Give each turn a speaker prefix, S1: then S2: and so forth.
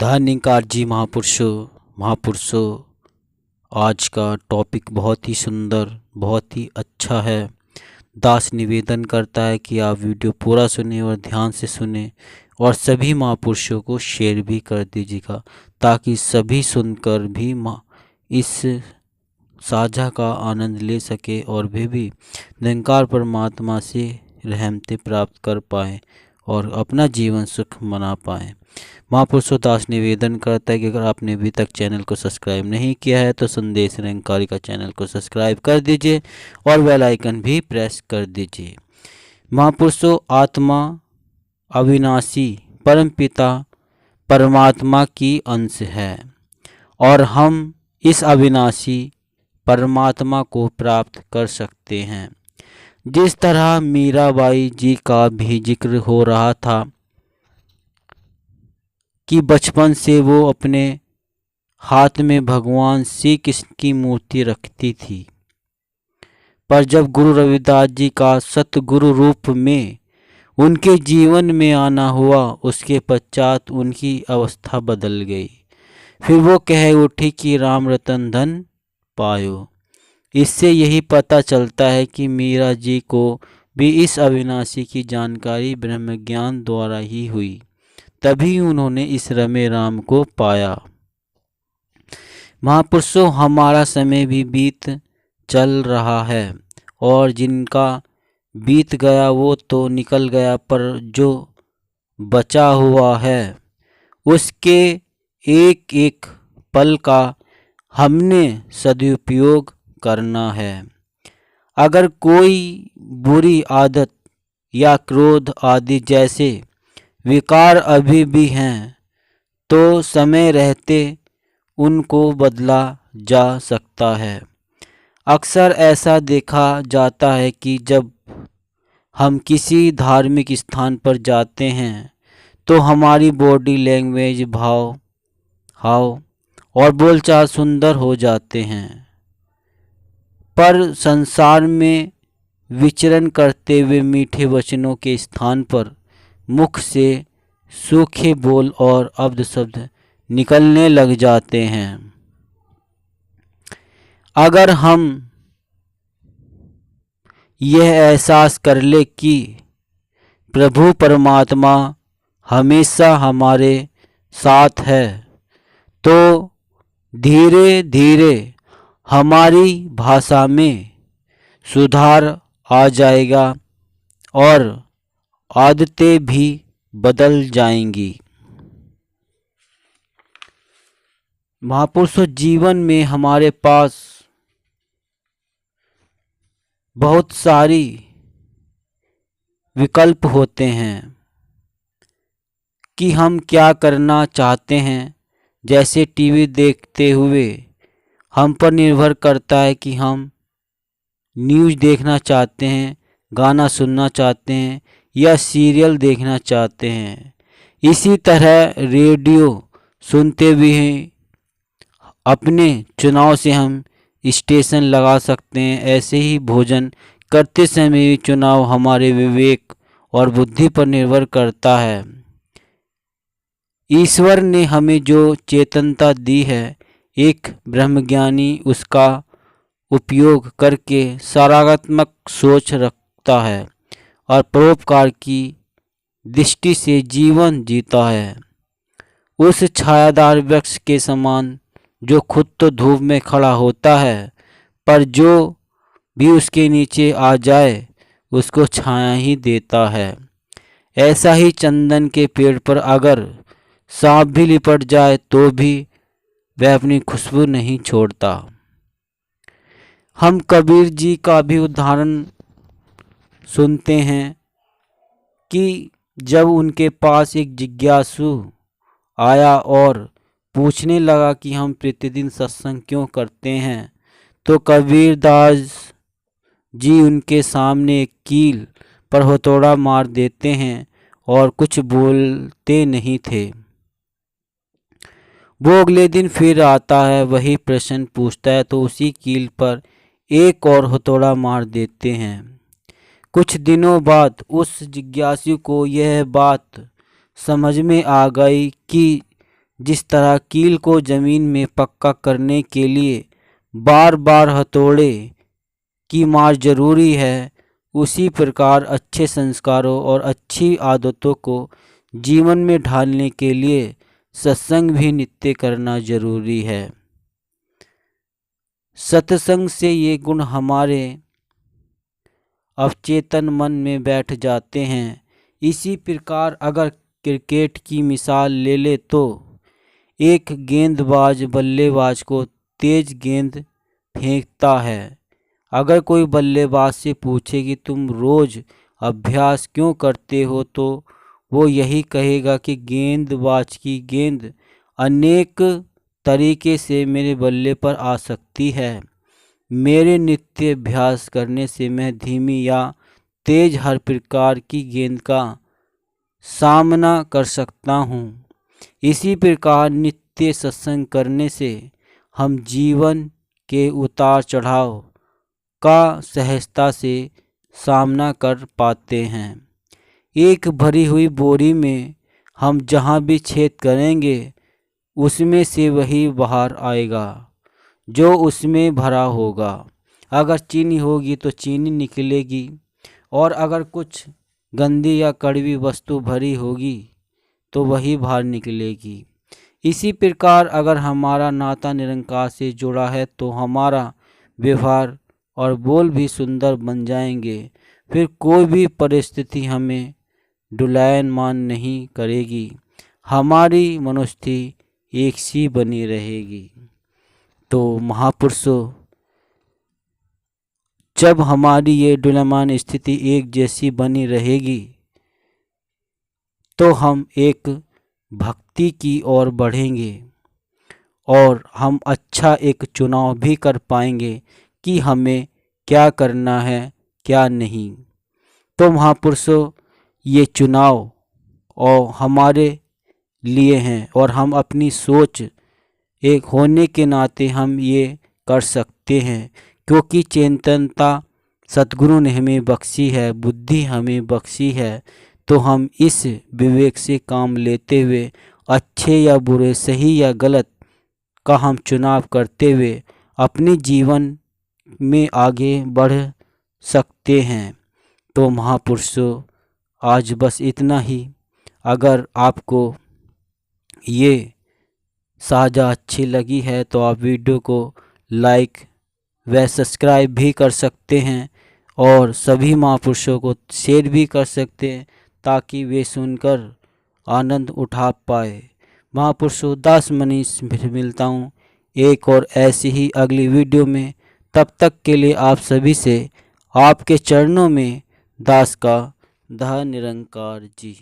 S1: धन्यकार जी महापुरुषों। आज का टॉपिक बहुत ही सुंदर, बहुत ही अच्छा है। दास निवेदन करता है कि आप वीडियो पूरा सुने और ध्यान से सुने और सभी महापुरुषों को शेयर भी कर दीजिएगा, ताकि सभी सुनकर भी इस साझा का आनंद ले सके और वे भी निरंकार परमात्मा से रहमतें प्राप्त कर पाएँ और अपना जीवन सुख मना पाएँ। महापुरुषों दास निवेदन करता है कि अगर आपने अभी तक चैनल को सब्सक्राइब नहीं किया है तो संदेश निरंकारी का चैनल को सब्सक्राइब कर दीजिए और बेल आइकन भी प्रेस कर दीजिए। महापुरुषों, आत्मा अविनाशी परमपिता परमात्मा की अंश है और हम इस अविनाशी परमात्मा को प्राप्त कर सकते हैं। जिस तरह मीराबाई जी का भी जिक्र हो रहा था कि बचपन से वो अपने हाथ में भगवान श्री कृष्ण की मूर्ति रखती थी, पर जब गुरु रविदास जी का सतगुरु रूप में उनके जीवन में आना हुआ, उसके पश्चात उनकी अवस्था बदल गई। फिर वो कह उठी कि राम रतन धन पायो। इससे यही पता चलता है कि मीरा जी को भी इस अविनाशी की जानकारी ब्रह्म ज्ञान द्वारा ही हुई, तभी उन्होंने इस रमे राम को पाया। महापुरुषों, हमारा समय भी बीत चल रहा है और जिनका बीत गया वो तो निकल गया, पर जो बचा हुआ है उसके एक एक पल का हमने सदुपयोग करना है। अगर कोई बुरी आदत या क्रोध आदि जैसे विकार अभी भी हैं तो समय रहते उनको बदला जा सकता है। अक्सर ऐसा देखा जाता है कि जब हम किसी धार्मिक स्थान पर जाते हैं तो हमारी बॉडी लैंग्वेज, हाव और बोलचाल सुंदर हो जाते हैं, पर संसार में विचरण करते हुए मीठे वचनों के स्थान पर मुख से सूखे बोल और अब्द शब्द निकलने लग जाते हैं। अगर हम यह एहसास कर ले कि प्रभु परमात्मा हमेशा हमारे साथ है तो धीरे धीरे हमारी भाषा में सुधार आ जाएगा और आदतें भी बदल जाएंगी। महापुरुषों, जीवन में हमारे पास बहुत सारी विकल्प होते हैं कि हम क्या करना चाहते हैं। जैसे टीवी देखते हुए हम पर निर्भर करता है कि हम न्यूज़ देखना चाहते हैं, गाना सुनना चाहते हैं या सीरियल देखना चाहते हैं। इसी तरह रेडियो सुनते भी हैं, अपने चुनाव से हम स्टेशन लगा सकते हैं। ऐसे ही भोजन करते समय भी चुनाव हमारे विवेक और बुद्धि पर निर्भर करता है। ईश्वर ने हमें जो चेतनता दी है, एक ब्रह्मज्ञानी उसका उपयोग करके सकारात्मक सोच रखता है और परोपकार की दृष्टि से जीवन जीता है। उस छायादार वृक्ष के समान जो खुद तो धूप में खड़ा होता है, पर जो भी उसके नीचे आ जाए उसको छाया ही देता है। ऐसा ही चंदन के पेड़ पर अगर सांप भी लिपट जाए तो भी वह अपनी खुशबू नहीं छोड़ता। हम कबीर जी का भी उदाहरण सुनते हैं कि जब उनके पास एक जिज्ञासु आया और पूछने लगा कि हम प्रतिदिन सत्संग क्यों करते हैं, तो कबीरदास जी उनके सामने एक कील पर हथौड़ा मार देते हैं और कुछ बोलते नहीं थे। वो अगले दिन फिर आता है, वही प्रश्न पूछता है तो उसी कील पर एक और हथौड़ा मार देते हैं। कुछ दिनों बाद उस जिज्ञासु को यह बात समझ में आ गई कि जिस तरह कील को जमीन में पक्का करने के लिए बार बार हथौड़े की मार जरूरी है, उसी प्रकार अच्छे संस्कारों और अच्छी आदतों को जीवन में ढालने के लिए सत्संग भी नित्य करना जरूरी है। सत्संग से ये गुण हमारे अवचेतन मन में बैठ जाते हैं। इसी प्रकार अगर क्रिकेट की मिसाल ले ले तो एक गेंदबाज बल्लेबाज को तेज गेंद फेंकता है। अगर कोई बल्लेबाज से पूछे कि तुम रोज अभ्यास क्यों करते हो तो वो यही कहेगा कि गेंदबाज की गेंद अनेक तरीके से मेरे बल्ले पर आ सकती है। मेरे नित्य अभ्यास करने से मैं धीमी या तेज हर प्रकार की गेंद का सामना कर सकता हूँ। इसी प्रकार नित्य सत्संग करने से हम जीवन के उतार चढ़ाव का सहजता से सामना कर पाते हैं। एक भरी हुई बोरी में हम जहाँ भी छेद करेंगे उसमें से वही बाहर आएगा जो उसमें भरा होगा। अगर चीनी होगी तो चीनी निकलेगी, और अगर कुछ गंदी या कड़वी वस्तु भरी होगी तो वही बाहर निकलेगी। इसी प्रकार अगर हमारा नाता निरंकार से जुड़ा है तो हमारा व्यवहार और बोल भी सुंदर बन जाएंगे। फिर कोई भी परिस्थिति हमें डुलायमान नहीं करेगी, हमारी मनोस्थिति एक सी बनी रहेगी। तो महापुरुषों, जब हमारी ये डुलायमान स्थिति एक जैसी बनी रहेगी तो हम एक भक्ति की ओर बढ़ेंगे और हम अच्छा एक चुनाव भी कर पाएंगे कि हमें क्या करना है क्या नहीं। तो महापुरुषों, ये चुनाव और हमारे लिए हैं और हम अपनी सोच एक होने के नाते हम ये कर सकते हैं, क्योंकि चेतनता सतगुरु ने हमें बख्शी है, बुद्धि हमें बख्शी है। तो हम इस विवेक से काम लेते हुए अच्छे या बुरे, सही या गलत का हम चुनाव करते हुए अपने जीवन में आगे बढ़ सकते हैं। तो महापुरुषों, आज बस इतना ही। अगर आपको ये साझा अच्छी लगी है तो आप वीडियो को लाइक व सब्सक्राइब भी कर सकते हैं और सभी महापुरुषों को शेयर भी कर सकते हैं ताकि वे सुनकर आनंद उठा पाए। महापुरुषों, दास मनीष फिर मिलता हूँ एक और ऐसी ही अगली वीडियो में। तब तक के लिए आप सभी से आपके चरणों में दास का धा निरंकार जी।